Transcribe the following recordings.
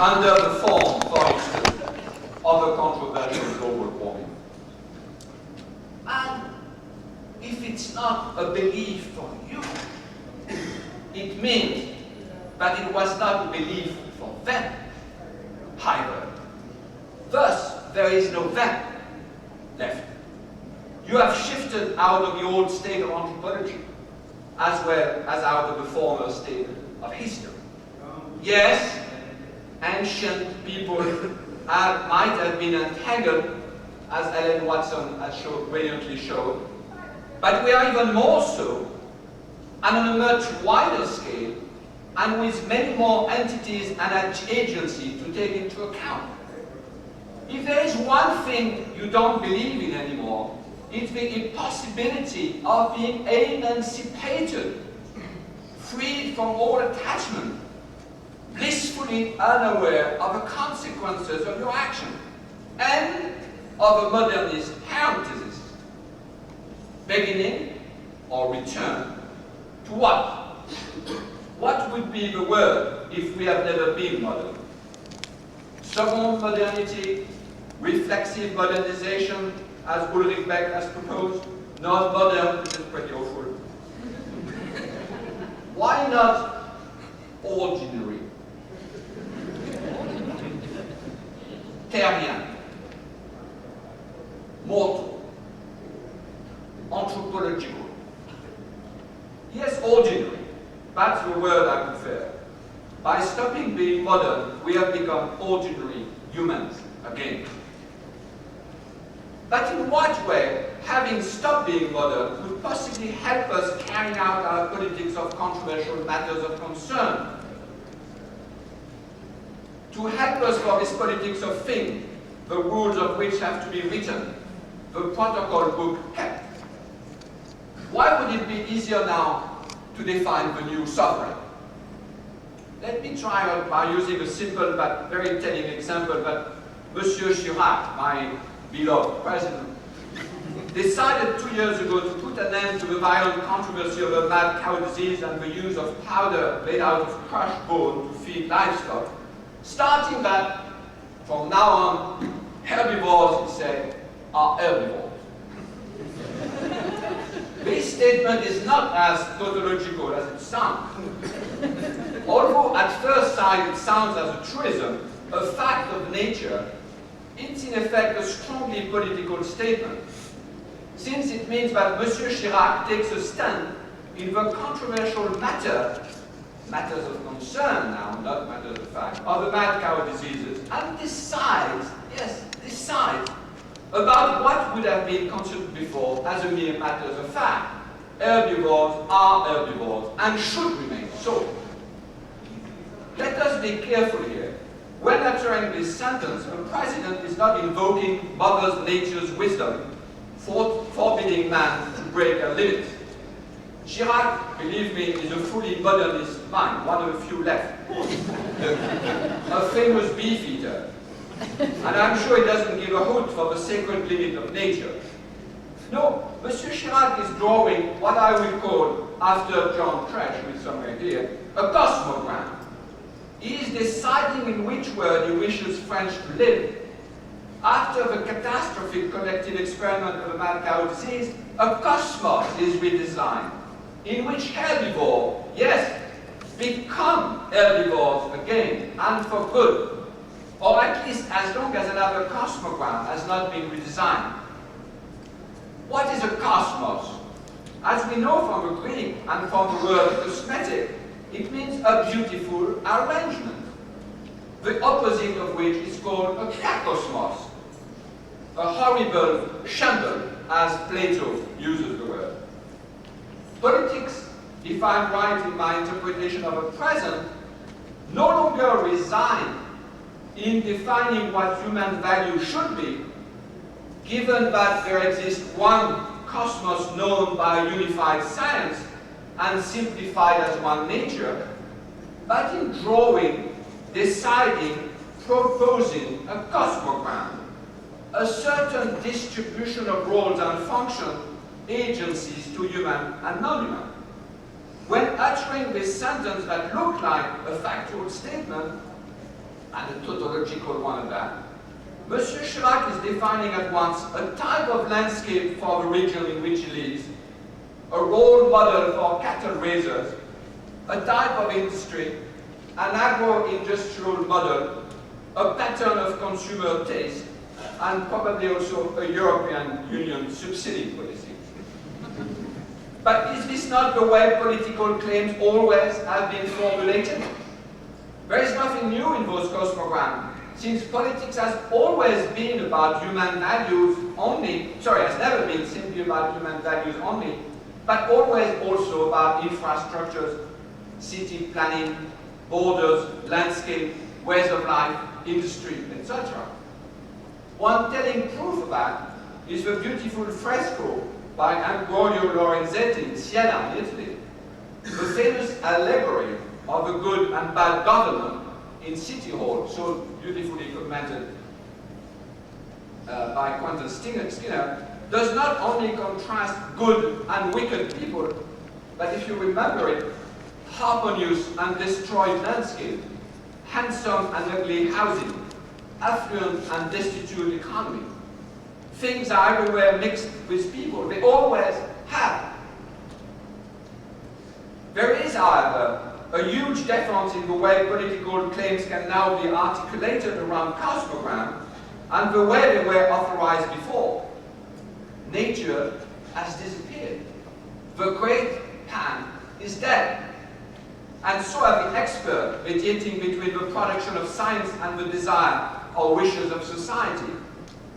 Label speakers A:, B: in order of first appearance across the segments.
A: under the form, for instance, of a controversial global warming. And if it's not a belief for you, it means that it was not a belief for them either. Thus, there is no them left. You have shifted out of the old state of anthropology, as well as out of the former state of history. Yes, ancient people might have been entangled, as Ellen Watson has brilliantly showed, but we are even more so, and on a much wider scale, and with many more entities and agencies to take into account. If there is one thing you don't believe in anymore, it's the impossibility of being emancipated, freed from all attachment, blissfully unaware of the consequences of your action, and of a modernist parenthesis. Beginning or return to what? What would be the word if we have never been modern? Second modernity, reflexive modernization, as Ulrich Beck has proposed, non-modern, which is pretty awful. Why not ordinary? Terrien, mortal, anthropological. Yes, ordinary. That's the word I prefer. By stopping being modern, we have become ordinary humans again. But in what way, having stopped being modern, would possibly help us carrying out our politics of controversial matters of concern? To help us for this politics of things, the rules of which have to be written, the protocol book kept. Why would it be easier now to define the new sovereign? Let me try out by using a simple but very telling example that Monsieur Chirac, my beloved president, decided 2 years ago to put an end to the violent controversy over mad cow disease and the use of powder made out of crushed bone to feed livestock, starting that from now on, herbivores, he said, are herbivores. This statement is not as tautological as it sounds. Although at first sight it sounds as a truism, a fact of nature, it's in effect a strongly political statement, since it means that Monsieur Chirac takes a stand in the controversial matters of concern now, not matters of fact, of the mad cow diseases, and decides, yes, decides about what would have been considered before as a mere matters of fact. Herbivores are herbivores and should remain so. Let us be careful here. When uttering this sentence, the president is not invoking Mother Nature's wisdom, forbidding man to break a limit. Chirac, believe me, is a fully modernist mind, one of the few left. A famous beef eater. And I'm sure he doesn't give a hoot for the sacred limit of nature. No, Monsieur Chirac is drawing what I will call, after John Tresh, who is somewhere here, a cosmogram. He is deciding in which world he wishes French to live. After the catastrophic collective experiment of the mad cow disease, a cosmos is redesigned, in which herbivores, yes, become herbivores again, and for good, or at least as long as another cosmogram has not been redesigned. What is a cosmos? As we know from the Greek and from the word cosmetic, it means a beautiful arrangement, the opposite of which is called a kakosmos, a horrible shamble, as Plato uses the word. Politics, if I'm right in my interpretation of the present, no longer reside in defining what human value should be, given that there exists one cosmos known by unified science and simplified as one nature, but in drawing, deciding, proposing a cosmogram, a certain distribution of roles and function, agencies to human and non-human. When uttering this sentence that looked like a factual statement, and a tautological one at that, Monsieur Chirac is defining at once a type of landscape for the region in which he lives, a role model for cattle raisers, a type of industry, an agro-industrial model, a pattern of consumer taste, and probably also a European Union subsidy policy. But is this not the way political claims always have been formulated? There is nothing new in those cosmograms, since politics has always been about human values only, has never been simply about human values only, but always also about infrastructures, city planning, borders, landscape, ways of life, industry, etc. One telling proof of that is the beautiful fresco by Ambrogio Lorenzetti in Siena, in Italy, the famous allegory of a good and bad government in City Hall, so beautifully commented by Quentin Skinner, does not only contrast good and wicked people, but if you remember it, harmonious and destroyed landscape, handsome and ugly housing, affluent and destitute economy. Things are everywhere mixed with people. They always have. There is, however, a huge difference in the way political claims can now be articulated around cosmogram and the way they were authorized before. Nature has disappeared. The great Pan is dead. And so have the experts mediating between the production of science and the desire or wishes of society.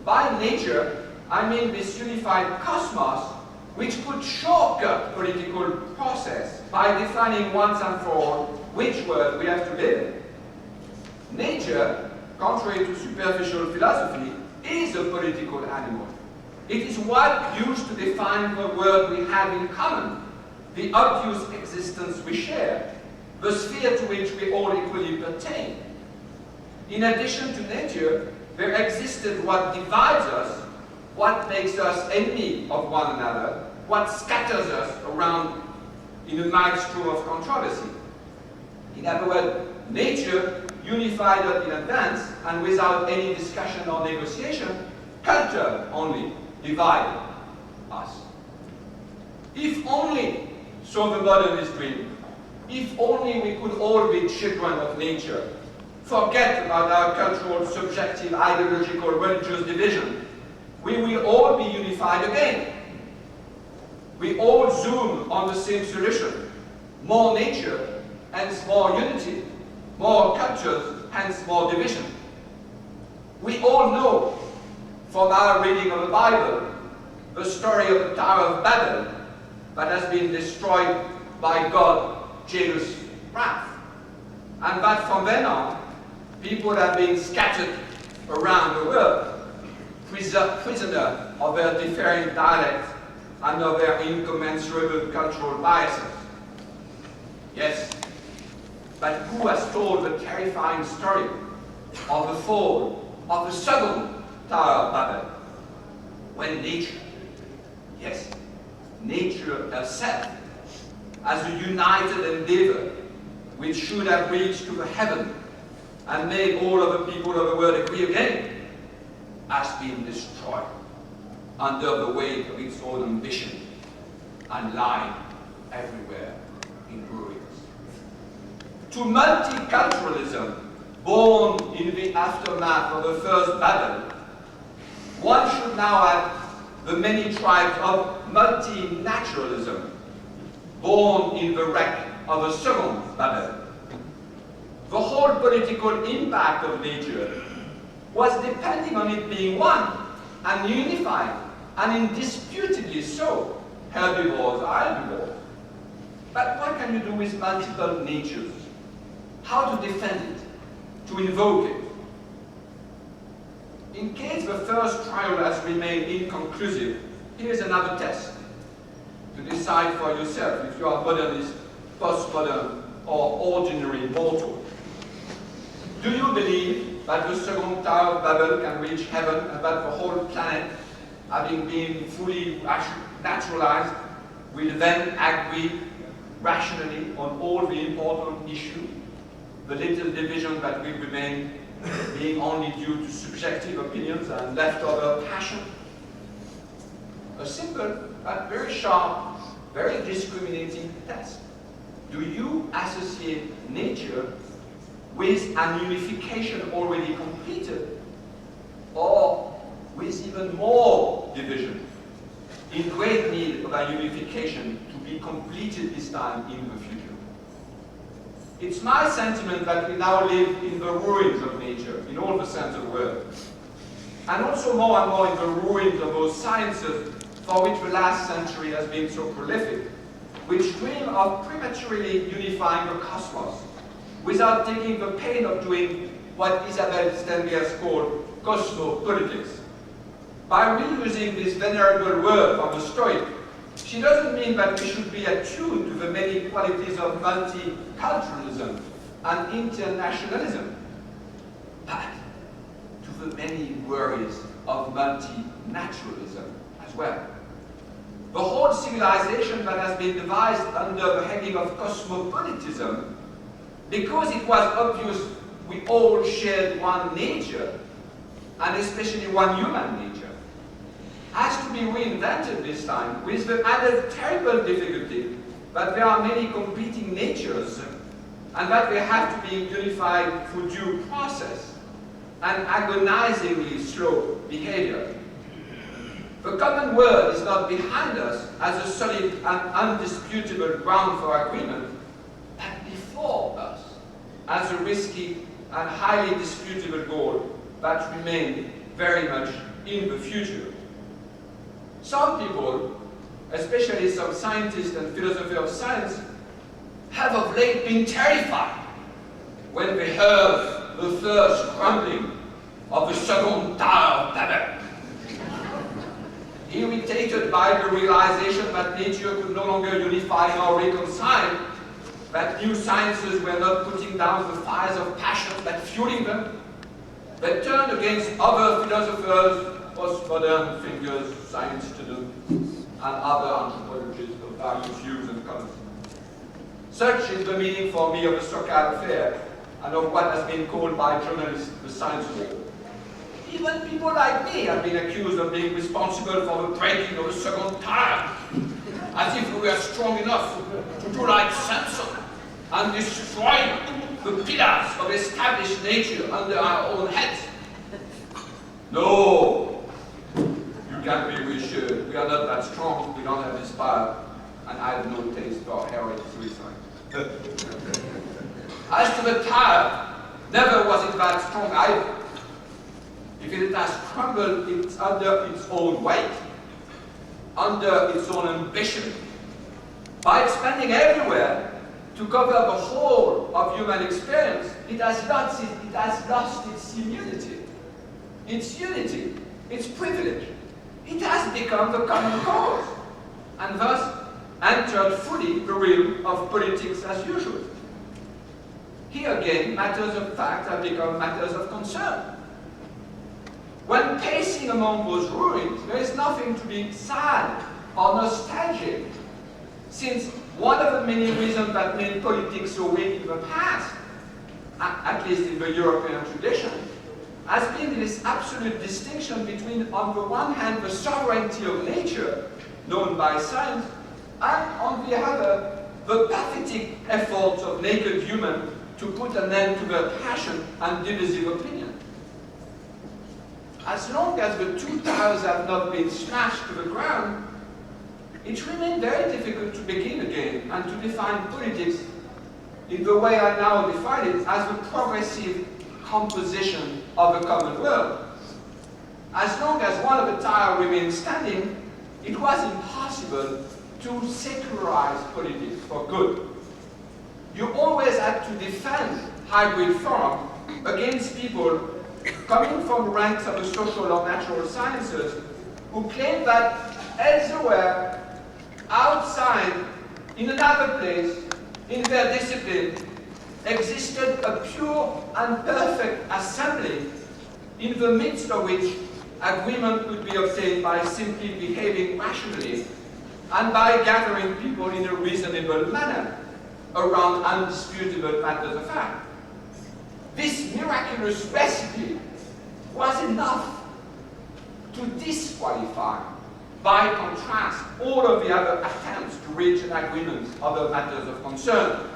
A: By nature, I mean this unified cosmos which could shortcut political process by defining once and for all which world we have to live in. Nature, contrary to superficial philosophy, is a political animal. It is what used to define the world we have in common, the obvious existence we share, the sphere to which we all equally pertain. In addition to nature, there existed what divides us, what makes us enemy of one another, what scatters us around in a maelstrom of controversy. In other words, nature unified us in advance and without any discussion or negotiation, culture only divided us. If only, so the modernist dream, if only we could all be children of nature, forget about our cultural, subjective, ideological, religious division, we will all be unified again. We all zoom on the same solution. More nature, hence more unity. More cultures, hence more division. We all know from our reading of the Bible the story of the Tower of Babel that has been destroyed by God's jealous wrath. And that from then on, people have been scattered around the world, prisoner of their differing dialects and of their incommensurable cultural biases. Yes, but who has told the terrifying story of the fall of the second Tower of Babel? When nature, yes, nature herself, as a united endeavor which should have reached to the heaven and made all of the people of the world agree again, has been destroyed under the weight of its own ambition and lying everywhere in ruins. To multiculturalism, born in the aftermath of the first Babel, one should now add the many tribes of multinaturalism, born in the wreck of the second Babel. The whole political impact of nature was depending on it being one and unified, and indisputably so. Herbivores are herbivores. But what can you do with multiple natures? How to defend it? To invoke it? In case the first trial has remained inconclusive, here is another test to decide for yourself if you are modernist, postmodern, or ordinary mortal. Do you believe that the second Tower of Babel can reach heaven and that the whole planet, having been fully naturalized, will then agree rationally on all the important issues? The little division that will remain being only due to subjective opinions and leftover passion. A simple but very sharp, very discriminating test. Do you associate nature with an unification already completed, or with even more division, in great need of a unification to be completed this time in the future? It's my sentiment that we now live in the ruins of nature, in all the sense of the word, and also more and more in the ruins of those sciences for which the last century has been so prolific, which dream of prematurely unifying the cosmos without taking the pain of doing what Isabel Stengers called cosmopolitics. By reusing this venerable word from the Stoic, she doesn't mean that we should be attuned to the many qualities of multiculturalism and internationalism, but to the many worries of multinaturalism as well. The whole civilization that has been devised under the heading of cosmopolitism, because it was obvious we all shared one nature, and especially one human nature, has to be reinvented this time, with the added terrible difficulty that there are many competing natures and that they have to be unified through due process and agonizingly slow behavior. The common word is not behind us as a solid and undisputable ground for agreement, but before us as a risky and highly disputable goal that remains very much in the future. Some people, especially some scientists and philosophers of science, have of late been terrified when they heard the first crumbling of the second Tower of Babel. Irritated by the realization that nature could no longer unify nor reconcile, that new sciences were not putting down the fires of passion but fueling them, they turned against other philosophers, postmodern thinkers, science students, and other anthropologists of various views and comments. Such is the meaning for me of the Sokal affair and of what has been called by journalists the science war. Even people like me have been accused of being responsible for the breaking of the second tire, as if we were strong enough to do like Samson and destroy the pillars of established nature under our own heads. No, you can't be reassured. We are not that strong, we don't have this power, and I have no taste for heroic suicide. As to the tire, never was it that strong either. If it has crumbled, it's under its own weight, under its own ambition. By expanding everywhere to cover the whole of human experience, it has lost its immunity, its unity, its privilege. It has become the common cause, and thus entered fully the realm of politics as usual. Here again, matters of fact have become matters of concern. When pacing among those ruins, there is nothing to be sad or nostalgic, since one of the many reasons that made politics so weak in the past, at least in the European tradition, has been this absolute distinction between, on the one hand, the sovereignty of nature, known by science, and on the other, the pathetic efforts of naked humans to put an end to their passion and divisive opinion. As long as the two towers have not been smashed to the ground, it remains very difficult to begin again and to define politics in the way I now define it, as the progressive composition of a common world. As long as one of the towers remained standing, it was impossible to secularize politics for good. You always had to defend hybrid form against people coming from the ranks of the social or natural sciences who claim that elsewhere, outside, in another place, in their discipline, existed a pure and perfect assembly in the midst of which agreement could be obtained by simply behaving rationally and by gathering people in a reasonable manner around undisputable matters of fact. This miraculous miraculous recipe was enough to disqualify, by contrast, all of the other attempts to reach an agreement on matters of concern.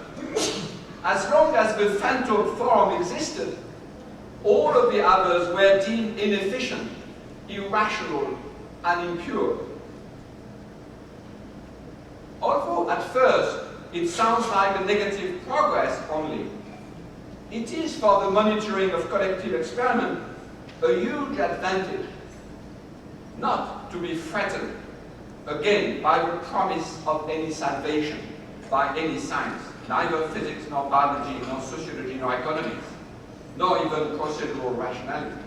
A: As long as the phantom forum existed, all of the others were deemed inefficient, irrational, and impure. Although at first it sounds like a negative progress only, it is for the monitoring of collective experiment a huge advantage, not to be threatened again by the promise of any salvation by any science, neither physics nor biology nor sociology nor economics, nor even procedural rationality.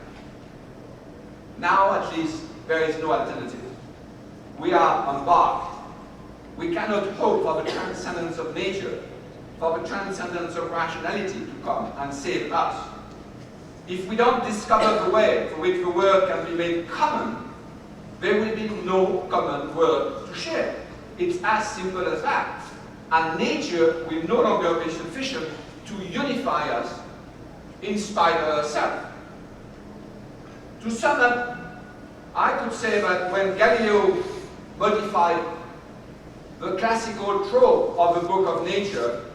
A: Now at least there is no alternative. We are embarked. We cannot hope for the transcendence of nature, for the transcendence of rationality to come and save us. If we don't discover the way for which the world can be made common, there will be no common world to share. It's as simple as that. And nature will no longer be sufficient to unify us in spite of herself. To sum up, I could say that when Galileo modified the classical trope of the book of nature,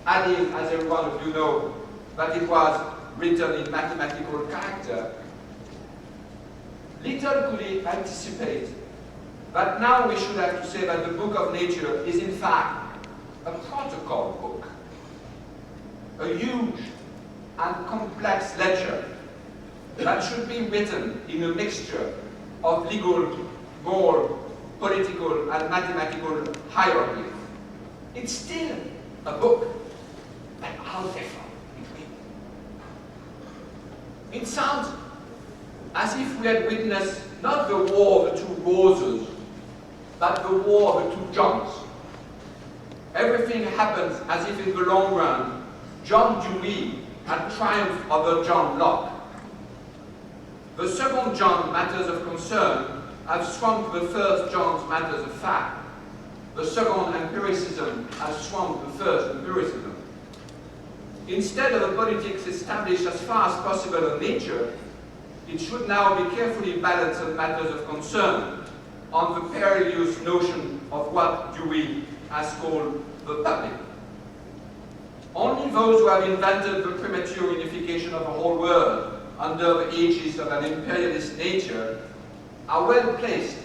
A: adding, as every one of you know, that it was written in mathematical character, little could he anticipate that now we should have to say that the book of nature is in fact a protocol book, a huge and complex ledger that should be written in a mixture of legal, moral, political, and mathematical hierarchy. It's still a book, but how different between. It sounds as if we had witnessed not the war of the two roses, but the war of the two Johns. Everything happens as if in the long run, John Dewey had triumphed over John Locke. The second John matters of concern have swamped the first John's matters of fact. The second empiricism has swamped the first empiricism. Instead of a politics established as far as possible on nature, it should now be carefully balanced on matters of concern, on the perilous notion of what Dewey has called the public. Only those who have invented the premature unification of the whole world under the aegis of an imperialist nature are well placed,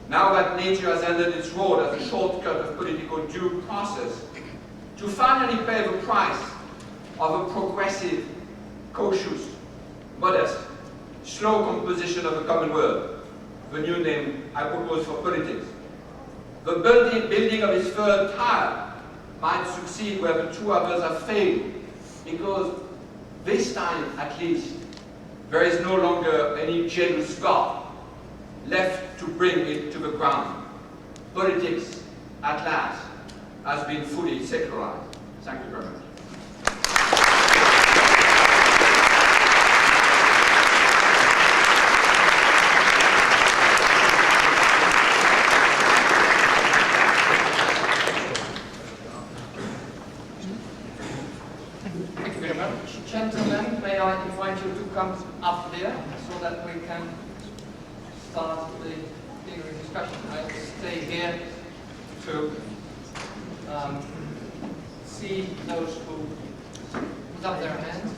A: now that nature has ended its role as a shortcut of political due process, to finally pay the price of a progressive, cautious, modest, slow composition of the common world, the new name I propose for politics. The building of its third tile might succeed where the two others have failed, because this time, at least, there is no longer any jealous God left to bring it to the ground. Politics, at last, has been fully secularized. Thank you very much.
B: Gentlemen, may I invite you to come up there so that we can start the plenary discussion. I'll stay here to see those who put up their hands.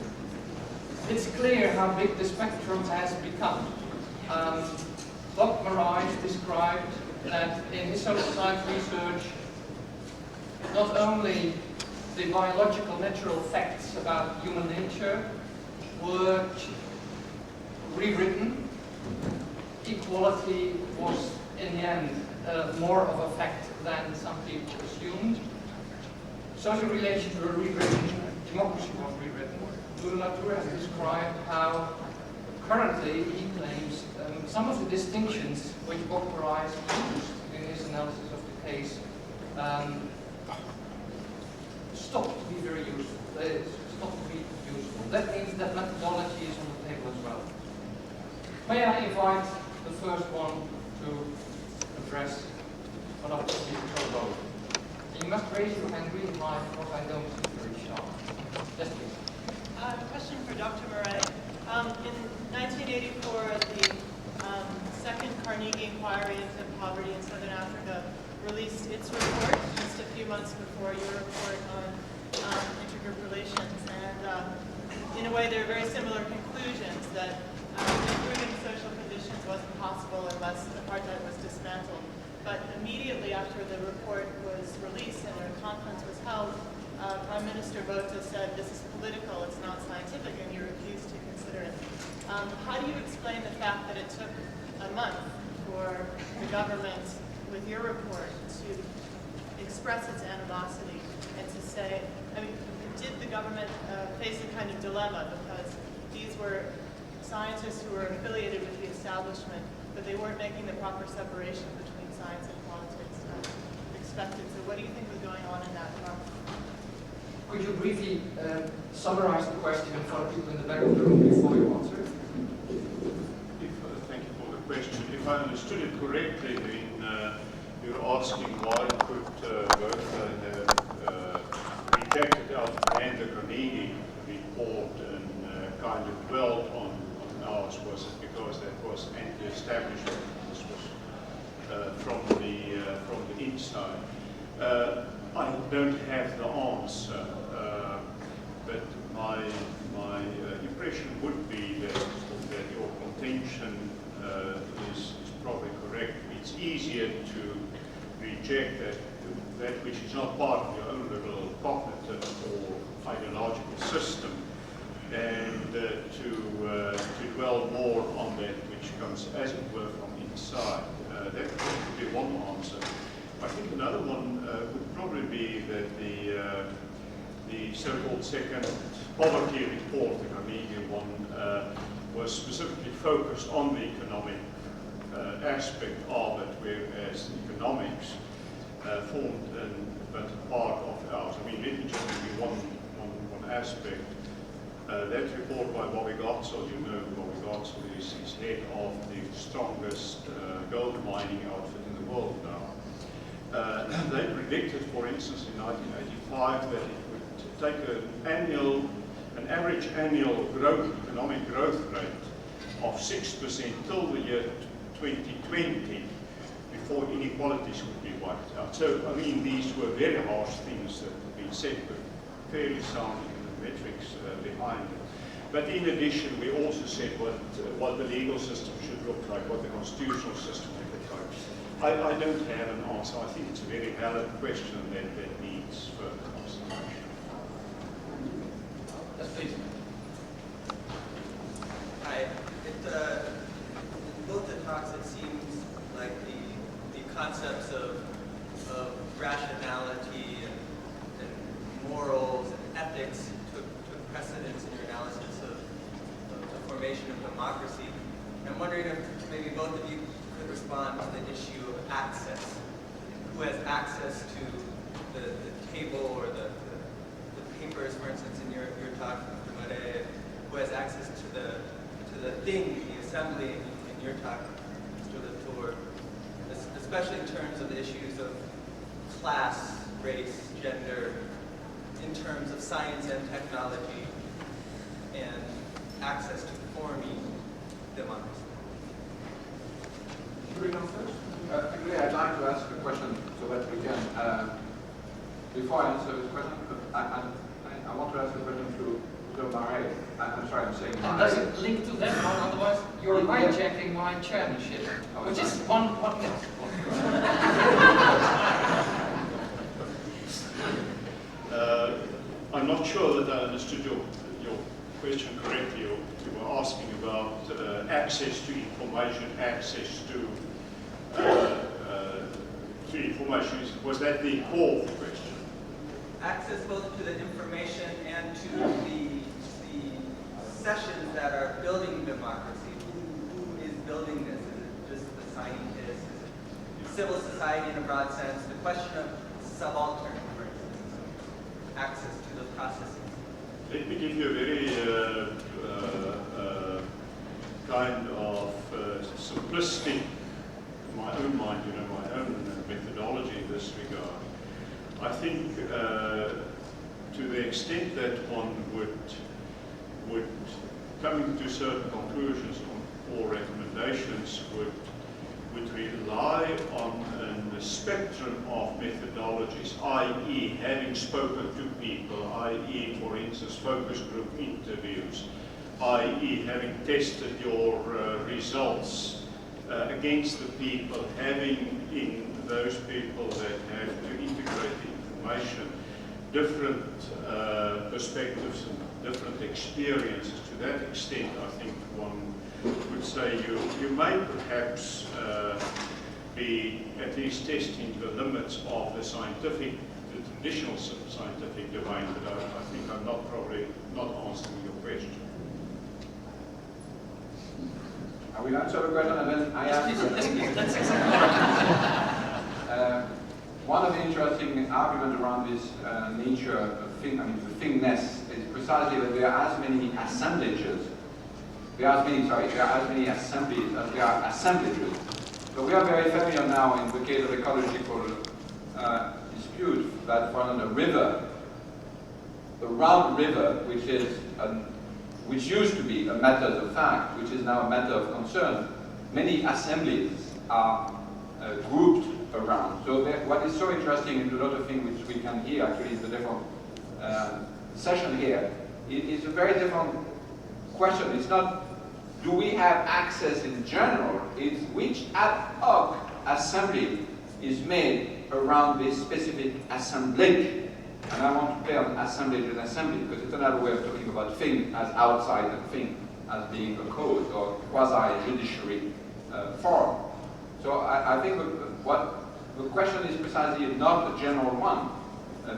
B: It's clear how big the spectrum has become. Bob Marais described that in his social science research, not only the biological natural facts about human nature were rewritten. Equality was, in the end, more of a fact than some people assumed. Social relations were rewritten, democracy was rewritten. Bruno has described how currently, he claims, some of the distinctions which Bob Marais used in his analysis of the case stopped to be very useful. They stopped to be useful. That means that methodology is on the table as well. May I invite the first one to address what I've just been told about. You must raise your hand really high because I don't see very sharp. Yes, please.
C: Question for Dr. Murray. In 1984, the second Carnegie Inquiry into Poverty in Southern Africa released its report just a few months before your report on intergroup relations. And in a way, there are very similar conclusions that improving social conditions wasn't possible unless apartheid was dismantled. But immediately after the report was released and a conference was held, Prime Minister Botha said, this is political, it's not scientific, and you refused to consider it. How do you explain the fact that it took a month for the government, with your report, to express its animosity and to say, I mean, did the government face a kind of dilemma, because these were scientists who were affiliated with the establishment, but they weren't making the proper separation between science and politics as expected. So what do you think was going on in that month?
B: Could you briefly summarize the question for people in the back of the room before you answer it?
D: Thank you for the question. If I understood it correctly, then you're asking why could Botha have rejected and the Carnegie report and kind of dwelt on ours. Was it because that was anti-establishment? This was from the inside. I don't have the answer, but my impression would be that your contention is probably correct. It's easier to reject that which is not part of your own little cognitive or ideological system, and to dwell more on that which comes, as it were, from inside. That would be one answer. I think another one would probably be that the so-called second poverty report, the Carnegie one, was specifically focused on the economic aspect of it, whereas economics formed but part of ours. I mean, let me just give you one aspect. That report by Bobby Gotzel, you know Bobby Gotzel is head of the strongest gold mining outfit in the world now. They predicted, for instance, in 1985 that it would take an average annual economic growth rate of 6% till the year 2020 before inequalities would be wiped out. So, I mean, these were very harsh things that had been said, but fairly sound metrics behind it. But in addition, we also said what the legal system should look like, what the constitutional system should look like. I don't have an answer. I think it's a very valid question that needs further consideration.
B: Yes, please.
E: Hi. In both the talks, it seems like the concepts of rationality and morals and ethics took precedence in your analysis of the formation of democracy. And I'm wondering if maybe both of you could respond to the issue of access. Who has access to the table or the papers, for instance, in your talk, Dr. Murray, who has access to the thing, the assembly, in your talk, Mr. Latour, especially in terms of the issues of class, race, gender, in terms of science and technology, and access to forming democracy.
A: Should we go first? Actually, I'd like to ask a question so that we can, before I answer this question, I want to ask a question to Murray. I'm sorry, I'm saying Murray.
B: And does it link to that one? Otherwise, you're hijacking my chairmanship, which is one minute.
D: I'm not sure that I understood your question correctly. You were asking about access to information, access to information. Was that the core question?
E: Access both to the information and to the sessions that are building democracy. Who is building this? Is it just the scientists? Is it civil society in a broad sense? The question of subaltern, for instance, access to those processes.
D: Let me give you a very kind of simplistic, in my own mind, my own methodology in this regard. I think to the extent that one would coming to certain conclusions or recommendations would rely on a spectrum of methodologies, i.e. having spoken to people, i.e. for instance focus group interviews, i.e. having tested your results against the people, having in those people that have to integrate the information different perspectives and different experiences. To that extent, I think one would say you may perhaps be at least testing the limits of the traditional scientific domain, but I think I'm probably not answering your question.
A: I will answer the question and then I ask. One of the interesting arguments around this nature of the thingness is precisely that there are as many assemblages. There are as many assemblies as there are assemblages. So we are very familiar now in the case of ecological dispute that for the river, the round river, which used to be a matter of fact, which is now a matter of concern, many assemblies are grouped around. So what is so interesting in a lot of things which we can hear actually in the different session here, it's a very different question. It's not do we have access in general, it's which ad hoc assembly is made around this specific assemblage. And I want to play on assemblage and assembly because it's another way of talking about thing as outside and thing as being a code or quasi-judiciary form. So I think what the question is precisely not a general one.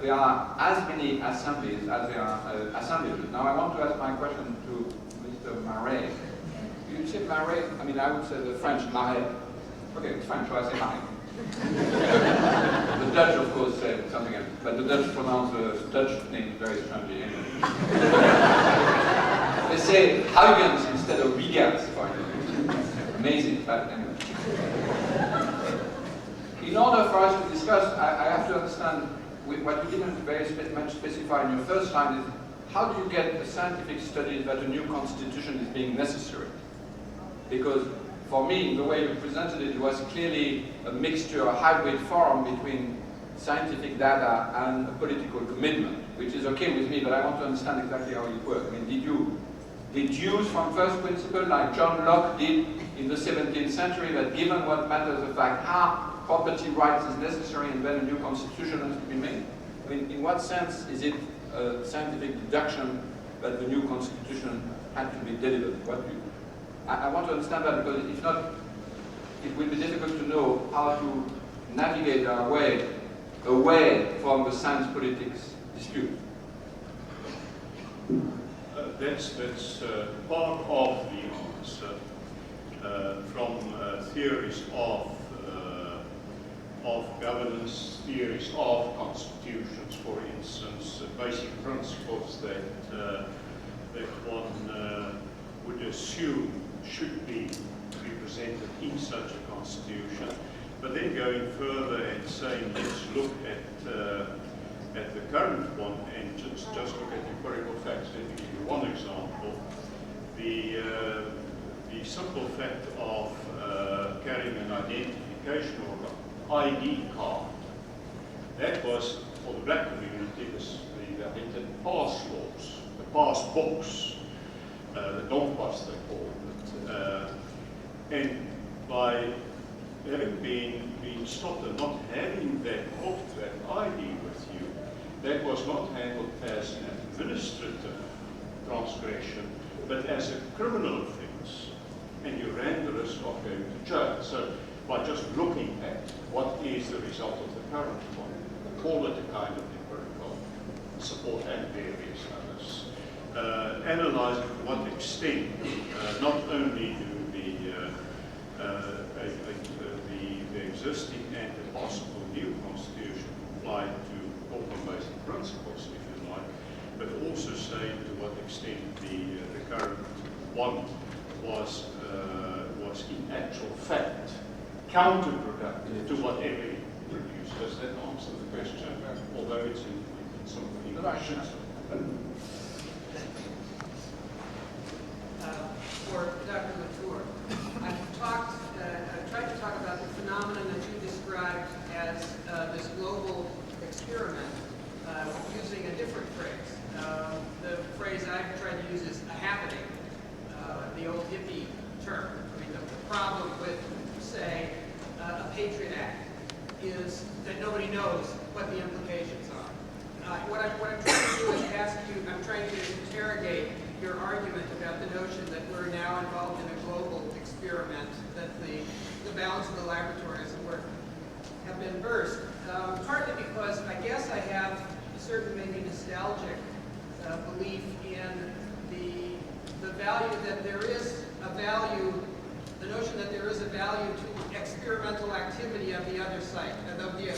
A: There are as many assemblies as there are assemblages. Now I want to ask my question to Mr. Marais. You say Marais? I mean, I would say the French Marais. Okay, it's French, so I say Marais. The Dutch, of course, say something else, but the Dutch pronounce the Dutch name very strangely. They say Huygens instead of Huygens, for example. Amazing, but anyway. In order for us to discuss, I have to understand what you didn't very much specify in your first slide is how do you get the scientific studies that a new constitution is being necessary? Because for me, the way you presented it was clearly a mixture, a hybrid form between scientific data and a political commitment, which is okay with me, but I want to understand exactly how it works. I mean, did you deduce from first principle, like John Locke did in the 17th century, that given what matters of fact, how property rights is necessary and then a new constitution has to be made? I mean, in what sense is it a scientific deduction that the new constitution had to be delivered? I want to understand that because if not, it will be difficult to know how to navigate our way away from the science-politics dispute.
D: That's part of the answer from theories of governance, theories of constitutions, for instance, basic principles that one would assume should be represented in such a constitution. But then going further and saying, let's look at the current one and just look at empirical facts. Let me give you one example. The simple fact of carrying an identification or ID card, that was, for the black community, the pass laws, the pass books, the dompas they call it. And by having been stopped and not having that book, that ID with you, that was not handled as an administrative transgression, but as a criminal offence, and you ran the risk of going to jail. So by just looking at what is the result of the current one, call it a kind of empirical support and various others. Analyzing to what extent not only do the existing and the possible new constitution apply to Auckland basic principles, if you like, but also say to what extent the current one was in actual fact counterproductive to whatever it produced. Does that answer the question? Although it's in some English.
F: experiment that the balance of the laboratory, as it were, have been burst. Partly because I guess I have a certain maybe nostalgic belief in the value that there is a value, the notion that there is a value to experimental activity of the other site, of the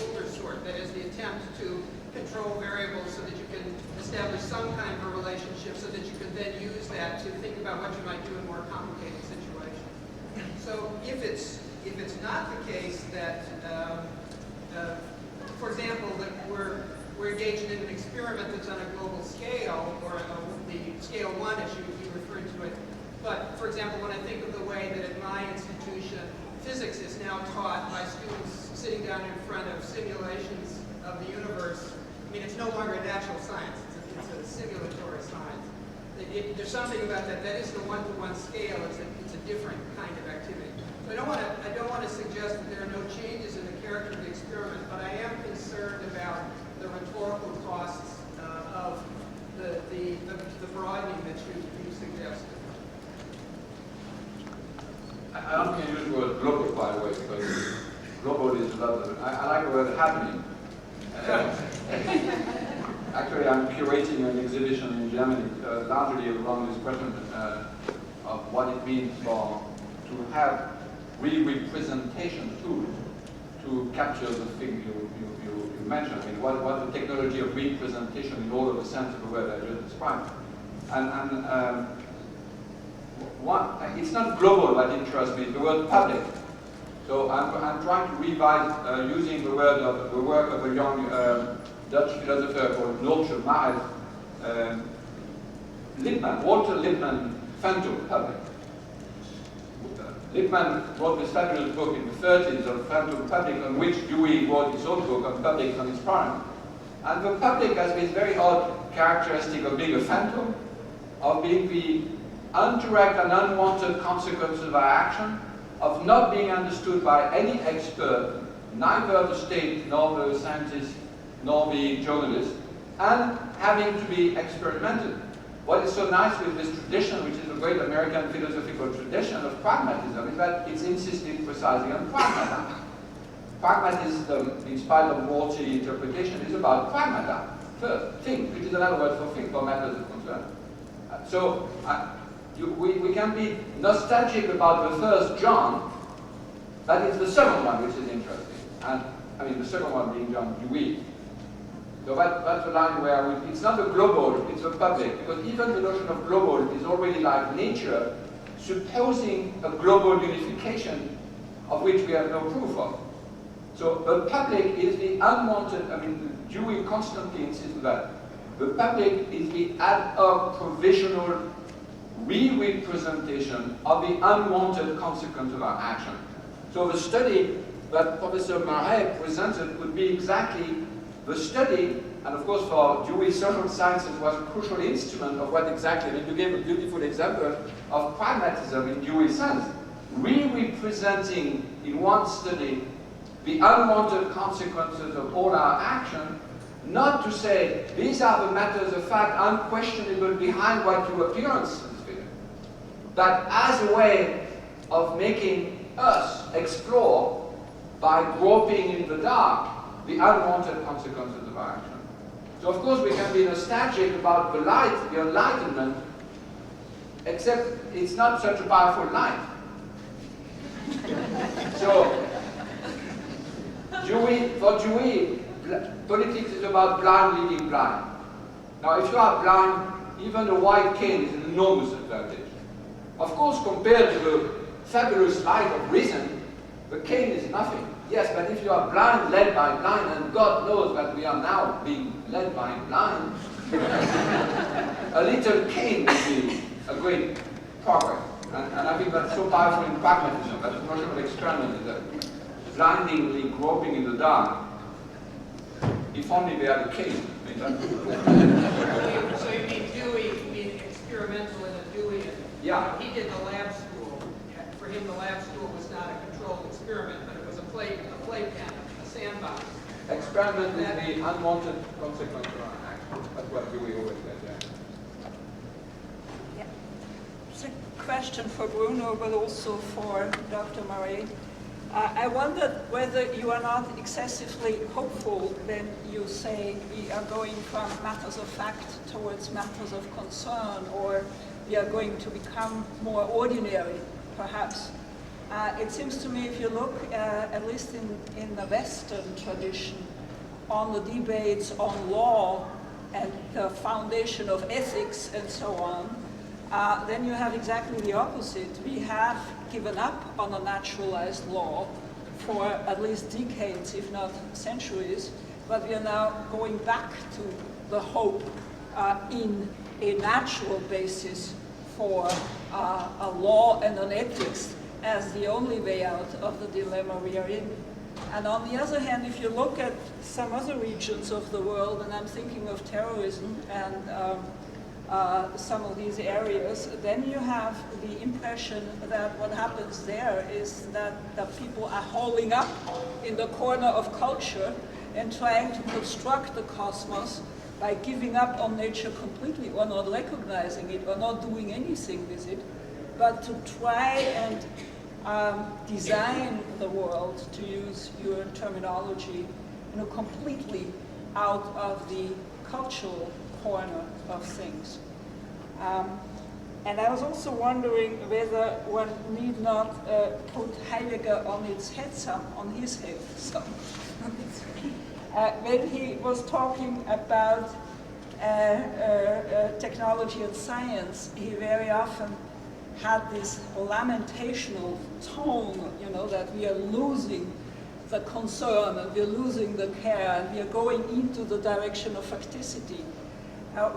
F: older sort, that is the attempt to control variables so that you can establish some kind of a relationship so that you can then use that to think about what you might do in more complicated situations. So if it's not the case that, for example, that we're engaged in an experiment that's on a global scale, or the scale 1 as you referred to it, but for example, when I think of the way that at my institution, physics is now taught by students sitting down in front of simulations of the universe. I mean, it's no longer a natural science, it's a simulatory science. There's something about that. That isn't a one-to-one scale, it's a different kind of activity. So I don't want to suggest that there are no changes in the character of the experiment, but I am concerned about the rhetorical costs of the broadening that you suggested.
A: I don't think I use the word global, by the way, because global is a lot of, I like the word happening. Actually, I'm curating an exhibition in Germany, largely around this question of what it means to have re-representation tools to capture the thing you mentioned. I mean, what the technology of representation in all of the sense of the word I just described. It's not global that interests me, it's the word public. So I'm trying to revise using the work of a young Dutch philosopher called Noortje Maes, Walter Lippmann, Phantom Public. Lippmann wrote this fabulous book in the 30s on Phantom Public, on which Dewey wrote his own book on public on his prime. And the public has this very odd characteristic of being a phantom, of being the indirect and unwanted consequences of our action, of not being understood by any expert, neither the state, nor the scientist, nor the journalist, and having to be experimented. What is so nice with this tradition, which is a great American philosophical tradition of pragmatism, is that it's insisting precisely on pragmata. Pragmatism, in spite of multi-interpretation, is about pragmata, first, think, which is another word for think, for matters of concern. So, we can be nostalgic about the first John, but it's the second one which is interesting. And I mean, the second one being John Dewey. So that's the line where it's not the global, it's the public, because even the notion of global is already like nature, supposing a global unification of which we have no proof of. So the public is the unwanted, I mean, Dewey constantly insists on that. The public is the ad hoc provisional re-representation of the unwanted consequence of our action. So the study that Professor Marais presented would be exactly the study, and of course for Dewey, social sciences was a crucial instrument of what exactly, I mean, you gave a beautiful example of pragmatism in Dewey's sense, re-representing in one study the unwanted consequences of all our action, not to say these are the matters of fact unquestionable behind what your appearances figure, but as a way of making us explore by groping in the dark the unwanted consequences of our action. So of course we can be nostalgic about the light, the enlightenment, except it's not such a powerful light. So for Dewey, politics is about blind leading blind. Now if you are blind, even a white cane is an enormous advantage. Of course, compared to the fabulous light of reason, the cane is nothing. Yes, but if you are blind, led by blind, and God knows that we are now being led by blind, a little cane would be a great progress. And I think that's so powerful in pragmatism, that the notion of experiment is that blindingly groping in the dark. If only they had a cane.
F: So you mean Dewey, you mean experimental in a Deweyan?
A: Yeah.
F: He did the lab school. For him, the lab school was not a controlled experiment, but it was a playpen, a sandbox.
A: Experiment is the unwanted consequence of our action. That's what Dewey always said, yeah.
G: Yeah. So question for Bruno, but also for Dr. Murray. I wondered whether you are not excessively hopeful when you say we are going from matters of fact towards matters of concern, or we are going to become more ordinary, perhaps. It seems to me, if you look, at least in the Western tradition, on the debates on law and the foundation of ethics and so on, then you have exactly the opposite. We have given up on a naturalized law for at least decades, if not centuries, but we are now going back to the hope in a natural basis for a law and an ethics as the only way out of the dilemma we are in. And on the other hand, if you look at some other regions of the world, and I'm thinking of terrorism and some of these areas, then you have the impression that what happens there is that the people are holding up in the corner of culture and trying to construct the cosmos by giving up on nature completely, or not recognizing it, or not doing anything with it, but to try and design the world, to use your terminology, completely out of the cultural corner of things. And I was also wondering whether one need not put Heidegger on his head when he was talking about technology and science, he very often had this lamentational tone, that we are losing the concern and we're losing the care and we are going into the direction of facticity.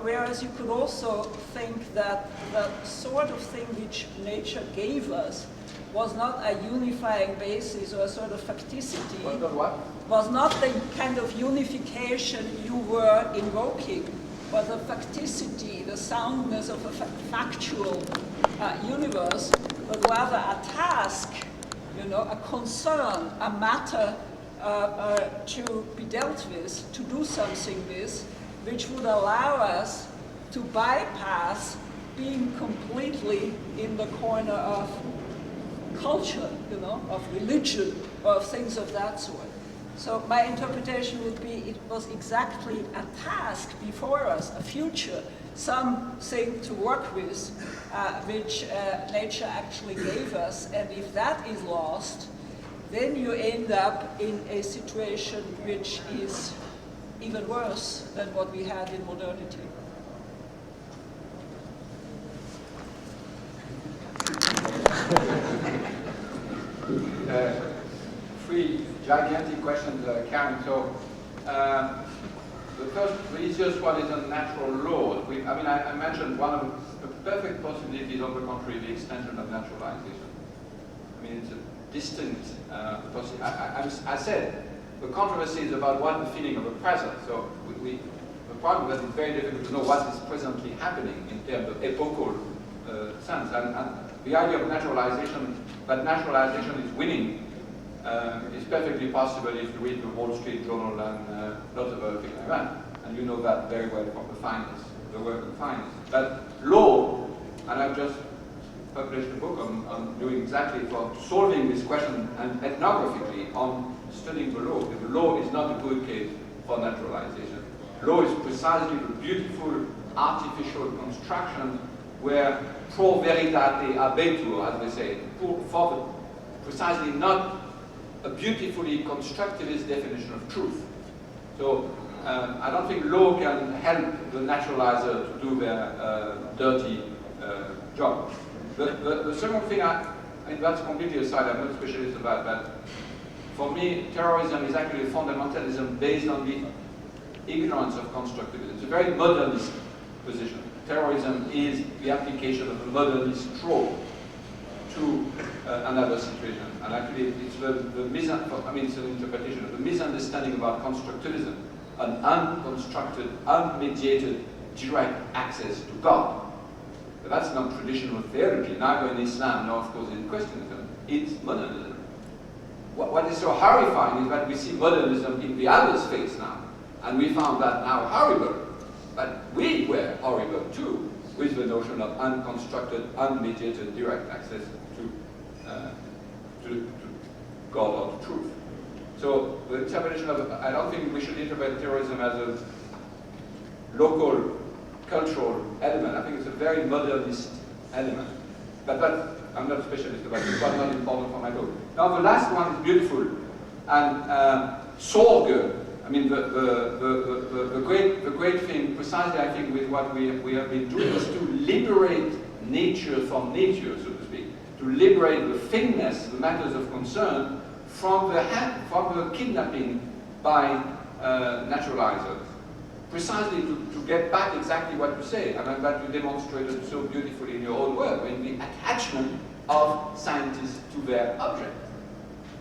G: Whereas you could also think that the sort of thing which nature gave us was not a unifying basis or a sort of facticity. Was not the kind of unification you were invoking, but the facticity, the soundness of a factual universe, but rather a task, a concern, a matter to be dealt with, to do something with, which would allow us to bypass being completely in the corner of culture, of religion, or of things of that sort. So my interpretation would be it was exactly a task before us, a future, something to work with, which nature actually gave us. And if that is lost, then you end up in a situation which is even worse than what we had in modernity.
A: Three gigantic questions, Karen. So the easiest one is on natural laws. I mentioned one of the perfect possibilities, on the contrary, the extension of naturalization. It's a distinct possibility. I said the controversy is about what the feeling of the present. So the problem is that it's very difficult to know what is presently happening in terms of epochal sense. And the idea of naturalization, that naturalization is winning, is perfectly possible if you read the Wall Street Journal and lots of other things like that. And you know that very well from the work of finance. But law, and I've just published a book on doing exactly for solving this question and ethnographically on studying the law. The law is not a good case for naturalization. Law is precisely the beautiful artificial construction where pro veritate habetur, as they say, for precisely not a beautifully constructivist definition of truth. So I don't think law can help the naturalizer to do their dirty job. The second thing, that's completely aside, I'm not a specialist about that. For me, terrorism is actually a fundamentalism based on the ignorance of constructivism. It's a very modernist position. Terrorism is the application of a modernist trope to another situation. And actually, it's it's an interpretation of the misunderstanding about constructivism, an unconstructed, unmediated, direct access to God. But that's not traditional theology, neither in Islam nor, of course, in Christianism. It's modernism. What is so horrifying is that we see modernism in the other space now, and we found that now horrible. But we were horrible too. with the notion of unconstructed, unmediated direct access to God or to truth. So the interpretation of, I don't think we should interpret terrorism as a local, cultural element. I think it's a very modernist element. But I'm not a specialist about it, but not important for my book. Now the last one is beautiful. And Sorge, I mean, the great thing, precisely I think with what we have been doing, is to liberate nature from nature, so to speak. To liberate the thingness, the matters of concern, from the kidnapping by naturalizers. Precisely to get back exactly what you say, and that you demonstrated so beautifully in your own work, in the attachment of scientists to their object.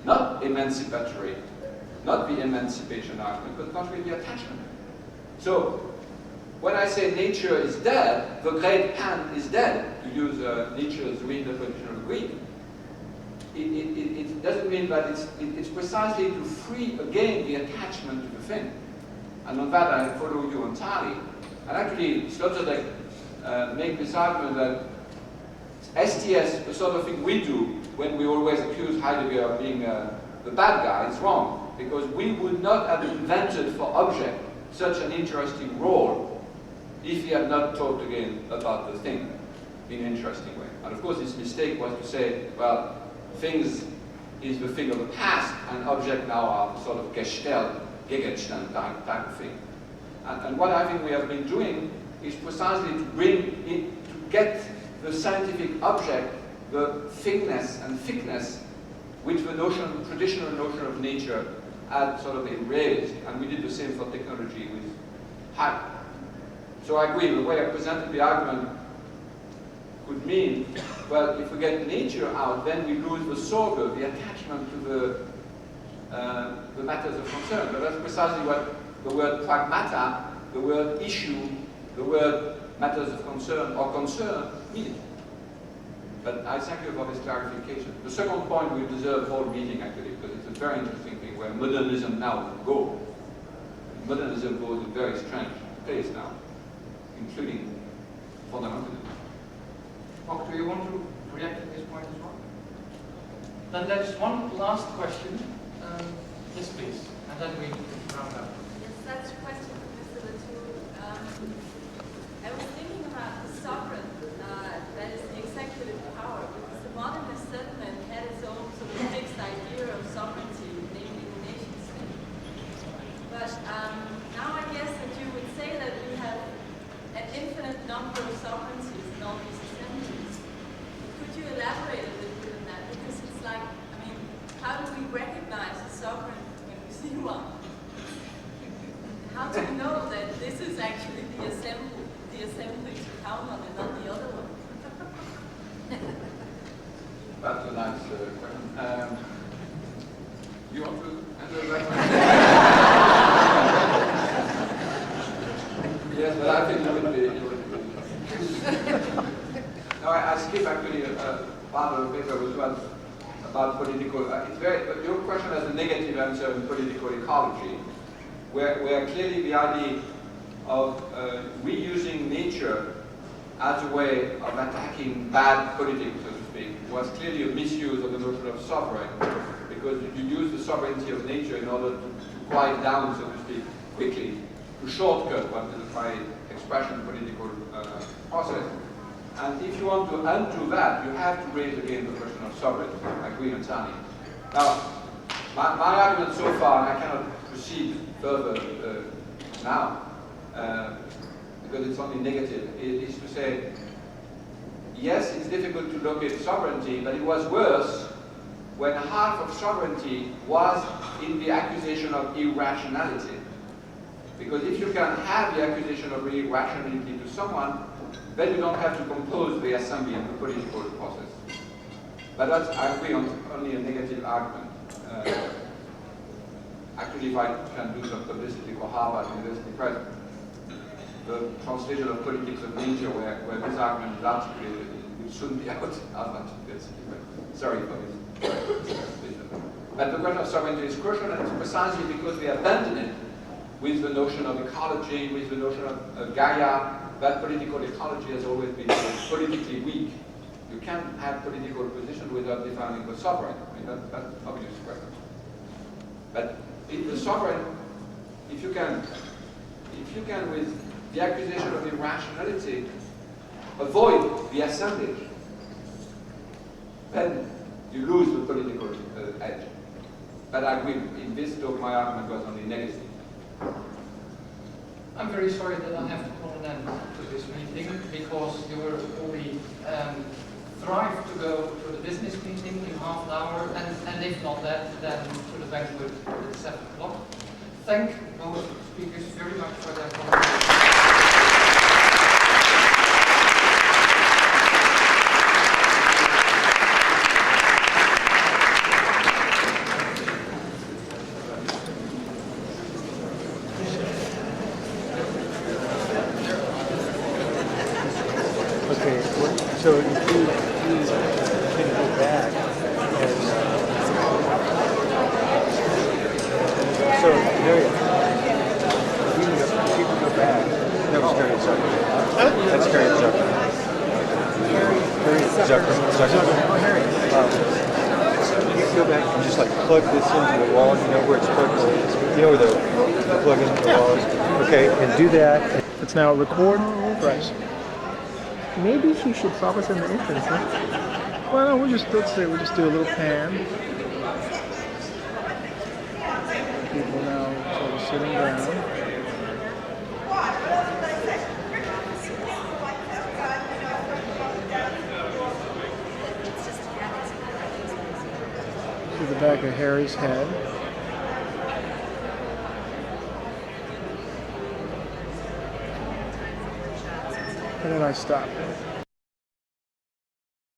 A: Not emancipatory, not the emancipation argument, but not really attachment. So, when I say nature is dead, the great Pan is dead, to use Nietzsche's reinterpretation of Greek, it doesn't mean that it's precisely to free again the attachment to the thing. And on that I follow you entirely. And actually, Sloterdijk make this argument that STS, the sort of thing we do when we always accuse Heidegger of being the bad guy, is wrong. Because we would not have invented for object such an interesting role if he had not talked again about the thing in an interesting way. And of course, his mistake was to say, well, things is the thing of the past, and object now are sort of Gestalt, Gegenstand type of thing. And what I think we have been doing is precisely to bring in, to get the scientific object, the thingness and thickness, which the traditional notion of nature had sort of erased. And we did the same for technology with hype. So I agree, the way I presented the argument could mean, well, if we get nature out, then we lose the Sorge, the attachment to the matters of concern. But that's precisely what the word pragmata, the word issue, the word matters of concern or concern mean. But I thank you for this clarification. The second point will deserve whole meeting actually, because it's a very interesting thing where modernism now goes. Modernism goes in very strange place now, including fundamentalism.
B: Mark, do you want to react to this point as well? Then there is one last question. Yes, please. And then we round up.
H: Yes, that's a question for Mr. Latour. I was thinking about the sovereign, that is the executive power, because the modernist settlement had its own sort of fixed idea of sovereignty, namely the nation state. But now I guess that you would say that we have an infinite number of sovereignties in all these assemblies. Could you elaborate a little bit on that? Because it's like, I mean, how do we recognize a sovereign when we see one? How do we know that this is actually the assembly to count on and not the other one?
A: That's a nice question. You want to answer that one? Yes, but I think it would be. No, I skip actually part of the paper which was about political. It's very. Your question has a negative answer in political ecology, where clearly the idea of reusing nature as a way of attacking bad politics, so to speak, was clearly a misuse of the notion of sovereign, because you use the sovereignty of nature in order to quiet down, so to speak, quickly, to shortcut what is my expression political process. And if you want to undo that, you have to raise again the question of sovereignty. I agree entirely. Now, my argument so far, and I cannot proceed further now, because it's only negative, is to say, yes, it's difficult to locate sovereignty, but it was worse when half of sovereignty was in the accusation of irrationality. Because if you can have the accusation of irrationality to someone, then you don't have to compose the assembly and the political process. But that's, I agree, only a negative argument. Actually, if I can do some publicity for Harvard University Press, the translation of Politics of Nature, where this argument is articulated, will soon be out of Harvard University. Sorry for this. But the question of sovereignty is crucial, and it's precisely because we abandon it with the notion of ecology, with the notion of Gaia, that political ecology has always been politically weak. You can't have political position without defining the sovereign. I mean, that's obvious question. But if the sovereign, if you can, with the accusation of irrationality, avoid the assemblage, then you lose the political edge. But I agree, in this talk my argument was only negative.
B: I'm very sorry that I have to call an end to this meeting because you were only thrive to go to the business meeting in half an hour, and if not that, then to the banquet at 7 o'clock. Thank both speakers very much for their contribution.
I: Okay, so if you can go back and so there you go. Go back. That was Harriet Zuckerman. That's Harriet Zuckerman. Harriet Zuckerman. Oh, Harriet. You can go back and just like plug this into the wall. You know where it's plugged in? You know where the plug into the wall is? Okay, and do that.
J: It's now record. Right. Maybe she should stop us in the entrance, huh? Well, no, let's just do a little pan. People now sort of sitting down. To the back of Harry's head. And then I stop.